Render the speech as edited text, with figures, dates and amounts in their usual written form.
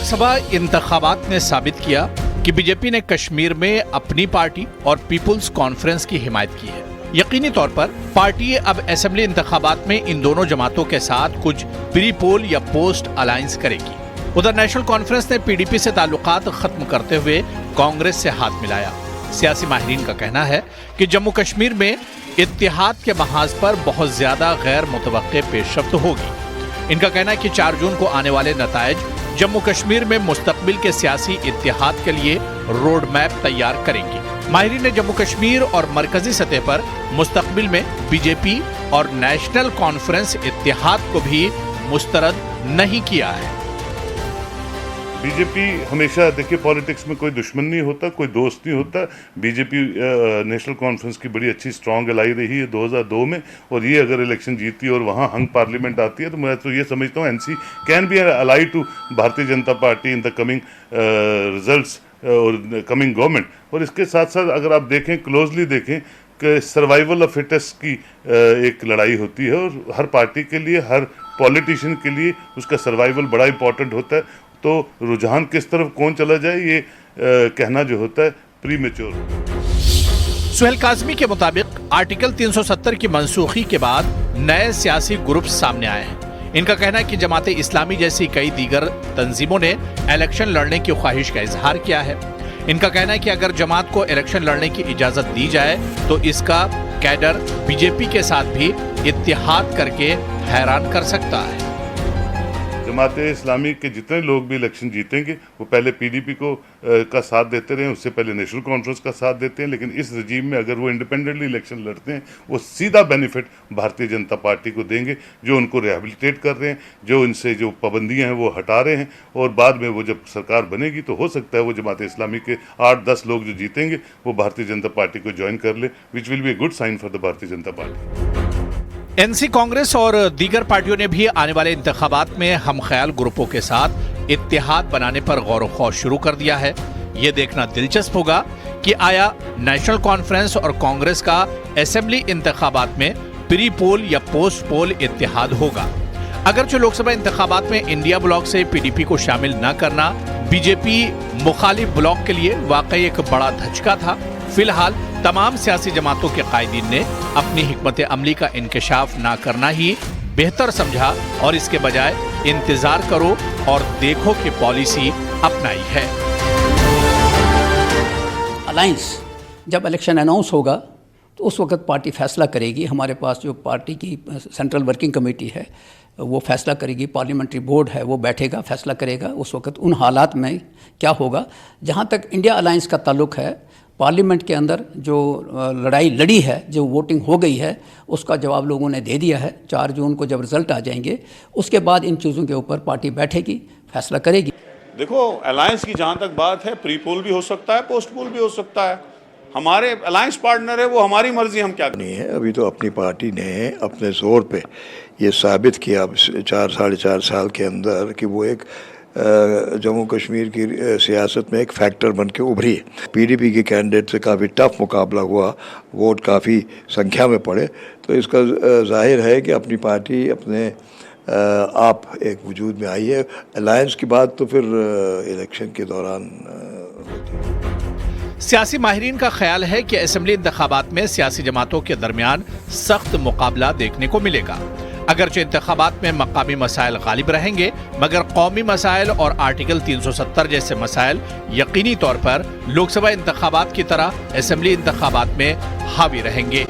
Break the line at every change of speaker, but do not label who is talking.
लोकसभा इंतखाबात ने साबित किया कि बीजेपी ने कश्मीर में अपनी पार्टी और पीपुल्स कॉन्फ्रेंस की हिमायत की है। यकीनी तौर पर पार्टी अब असेंबली इंतखाबात में इन दोनों जमातों के साथ कुछ प्री पोल या पोस्ट अलायंस करेगी। उधर नेशनल कॉन्फ्रेंस ने पीडीपी से ताल्लुकात खत्म करते हुए कांग्रेस से हाथ मिलाया। सियासी माहिरीन का कहना है कि जम्मू कश्मीर में इत्तेहाद के महाज पर बहुत ज्यादा गैर मुतवक्के पेशरफ्त होगी। इनका कहना है कि 4 जून को आने वाले नतायज जम्मू कश्मीर में मुस्तकबिल के सियासी इत्तेहाद के लिए रोड मैप तैयार करेंगे। माहिरीन ने जम्मू कश्मीर और मरकजी सतह पर मुस्तकबिल में बीजेपी और नेशनल कॉन्फ्रेंस इत्तेहाद को भी मुस्तरद नहीं किया है।
बीजेपी हमेशा, देखिए पॉलिटिक्स में कोई दुश्मन नहीं होता, कोई दोस्त नहीं होता। बीजेपी नेशनल कॉन्फ्रेंस की बड़ी अच्छी स्ट्रांग एलाई रही है 2002 में, और ये अगर इलेक्शन जीती है और वहाँ हंग पार्लियामेंट आती है तो मैं तो ये समझता हूँ NC can be ally to Bharatiya Janata Party in the coming results और कमिंग गवर्नमेंट। और इसके साथ साथ अगर आप देखें, क्लोजली देखें कि सर्वाइवल ऑफ फिटेस्ट की एक लड़ाई होती है, और हर पार्टी के लिए, हर पॉलिटिशियन के लिए उसका सर्वाइवल बड़ा इंपॉर्टेंट होता है। तो रुझान किस तरफ कौन चला जाए ये कहना जो होता है प्रीमेच्योर।
सुहेल काज़मी के मुताबिक आर्टिकल 370 की मनसूखी के बाद नए सियासी ग्रुप सामने आए हैं। इनका कहना है कि जमाते इस्लामी जैसी कई दीगर तंजीमों ने इलेक्शन लड़ने की ख्वाहिश का इजहार किया है। इनका कहना है कि अगर जमात को इलेक्शन लड़ने की इजाजत दी जाए तो इसका कैडर बीजेपी के साथ भी इत्तेहाद करके हैरान कर सकता है।
जमाते इस्लामी के जितने लोग भी इलेक्शन जीतेंगे वो पहले पीडीपी को का साथ देते रहे, उससे पहले नेशनल कॉन्फ्रेंस का साथ देते हैं, लेकिन इस रजीम में अगर वो इंडिपेंडेंटली इलेक्शन लड़ते हैं वो सीधा बेनिफिट भारतीय जनता पार्टी को देंगे, जो उनको रिहेबिलिटेट कर रहे हैं, जो इनसे जो पाबंदियां हैं वो हटा रहे हैं। और बाद में वो जब सरकार बनेगी तो हो सकता है वो जमाते इस्लामी के 8-10 लोग जो जीतेंगे वो भारतीय जनता पार्टी को ज्वाइन कर ले, which will be a good sign for the Bharatiya Janata party.
NC Congress और दीगर पार्टियों ने भी आने वाले इंतखाबात में हम ख्याल ग्रुपों के साथ इत्तेहाद बनाने पर गौर व शुरू कर दिया है। ये देखना दिलचस्प होगा कि आया नेशनल कॉन्फ्रेंस और कांग्रेस का असेंबली इंतखाबात में प्री पोल या पोस्ट पोल इत्तेहाद होगा। अगरचे लोकसभा इंतखाबात में इंडिया ब्लॉक से पीडीपी को शामिल न करना बीजेपी मुखालिफ ब्लॉक के लिए वाकई एक बड़ा धचका था। फिलहाल तमाम सियासी जमातों के कायदीन ने अपनी हिकमत अमली का इंकशाफ ना करना ही बेहतर समझा और इसके बजाय इंतजार करो और देखो कि पॉलिसी अपनाई है।
अलायंस जब इलेक्शन अनाउंस होगा तो उस वक्त पार्टी फैसला करेगी। हमारे पास जो पार्टी की सेंट्रल वर्किंग कमेटी है वो फैसला करेगी, पार्लियामेंट्री बोर्ड है वो बैठेगा, फैसला करेगा। उस वक्त उन हालात में क्या होगा। जहाँ तक इंडिया अलायंस का ताल्लुक है, पार्लियामेंट के अंदर जो लड़ाई लड़ी है, जो वोटिंग हो गई है, उसका जवाब लोगों ने दे दिया है। 4 जून को जब रिजल्ट आ जाएंगे उसके बाद इन चीज़ों के ऊपर पार्टी बैठेगी, फैसला करेगी।
देखो, अलायंस की जहाँ तक बात है, प्री पोल भी हो सकता है, पोस्ट पोल भी हो सकता है। हमारे अलायंस पार्टनर है, वो हमारी मर्जी, हम क्या
नहीं है। अभी तो अपनी पार्टी ने अपने जोर पे ये साबित किया 4-4.5 साल के अंदर कि वो एक जम्मू कश्मीर की सियासत में एक फैक्टर बन के उभरी है। पीडीपी के कैंडिडेट से काफ़ी टफ मुकाबला हुआ, वोट काफ़ी संख्या में पड़े, तो इसका जाहिर है कि अपनी पार्टी अपने आप एक वजूद में आई है। अलायंस की बात तो फिर इलेक्शन के दौरान होती है।
सियासी माहिरीन का ख्याल है कि असेंबली इंतखाबात में सियासी जमातों के दरमियान सख्त मुकाबला देखने को मिलेगा। अगरचे इंतखाबात में मकामी मसाइल गालिब रहेंगे, मगर कौमी मसाइल और आर्टिकल 370 जैसे मसाइल यकीनी तौर पर लोकसभा इंतखाबात की तरह असेंबली इंतखाबात में हावी रहेंगे।